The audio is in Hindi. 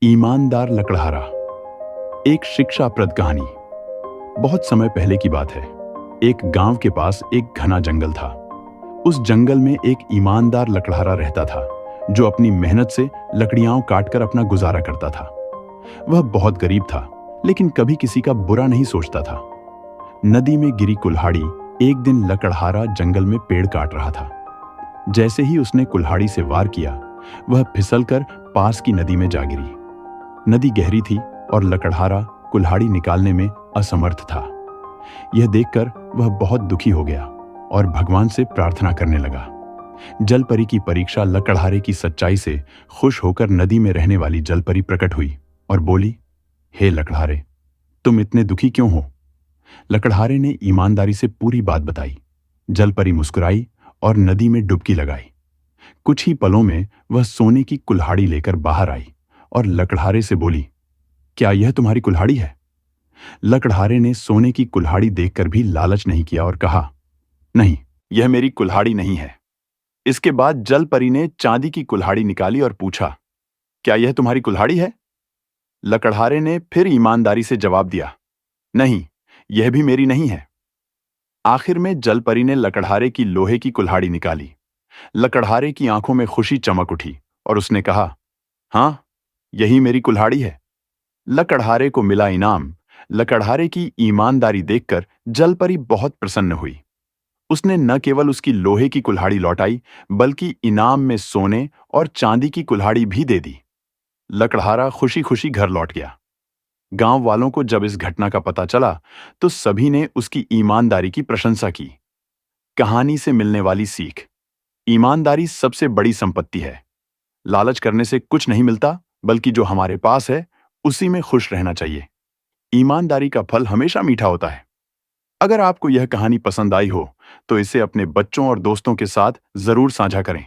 ईमानदार लकड़हारा। एक शिक्षाप्रद कहानी। बहुत समय पहले की बात है। एक गांव के पास एक घना जंगल था। उस जंगल में एक ईमानदार लकड़हारा रहता था, जो अपनी मेहनत से लकड़ियां काटकर अपना गुजारा करता था। वह बहुत गरीब था, लेकिन कभी किसी का बुरा नहीं सोचता था। नदी में गिरी कुल्हाड़ी एक दिन लकड़हारा जंगल में पेड़ काट रहा था। जैसे ही उसने कुल्हाड़ी से वार किया, वह फिसलकर पास की नदी में जा गिरी। नदी गहरी थी और लकड़हारा कुल्हाड़ी निकालने में असमर्थ था। यह देखकर वह बहुत दुखी हो गया और भगवान से प्रार्थना करने लगा। जलपरी की परीक्षा लकड़हारे की सच्चाई से खुश होकर नदी में रहने वाली जलपरी प्रकट हुई और बोली, हे लकड़हारे, तुम इतने दुखी क्यों हो? लकड़हारे ने ईमानदारी से पूरी बात बताई। जलपरी मुस्कुराई और नदी में डुबकी लगाई। कुछ ही पलों में वह सोने की कुल्हाड़ी लेकर बाहर आई और लकड़हारे से बोली, क्या यह तुम्हारी कुल्हाड़ी है? लकड़हारे ने सोने की कुल्हाड़ी देखकर भी लालच नहीं किया और कहा, नहीं, यह मेरी कुल्हाड़ी नहीं है। इसके बाद जलपरी ने चांदी की कुल्हाड़ी निकाली और पूछा, क्या यह तुम्हारी कुल्हाड़ी है? लकड़हारे ने फिर ईमानदारी से जवाब दिया, नहीं, यह भी मेरी नहीं है। आखिर में जलपरी ने लकड़हारे की लोहे की कुल्हाड़ी निकाली। लकड़हारे की आंखों में खुशी चमक उठी और उसने कहा, हाँ, यही मेरी कुल्हाड़ी है। लकड़हारे को मिला इनाम। लकड़हारे की ईमानदारी देखकर जलपरी बहुत प्रसन्न हुई। उसने न केवल उसकी लोहे की कुल्हाड़ी लौटाई, बल्कि इनाम में सोने और चांदी की कुल्हाड़ी भी दे दी। लकड़हारा खुशी खुशी घर लौट गया। गांव वालों को जब इस घटना का पता चला, तो सभी ने उसकी ईमानदारी की प्रशंसा की। कहानी से मिलने वाली सीख। ईमानदारी सबसे बड़ी संपत्ति है। लालच करने से कुछ नहीं मिलता, बल्कि जो हमारे पास है उसी में खुश रहना चाहिए। ईमानदारी का फल हमेशा मीठा होता है। अगर आपको यह कहानी पसंद आई हो, तो इसे अपने बच्चों और दोस्तों के साथ जरूर साझा करें।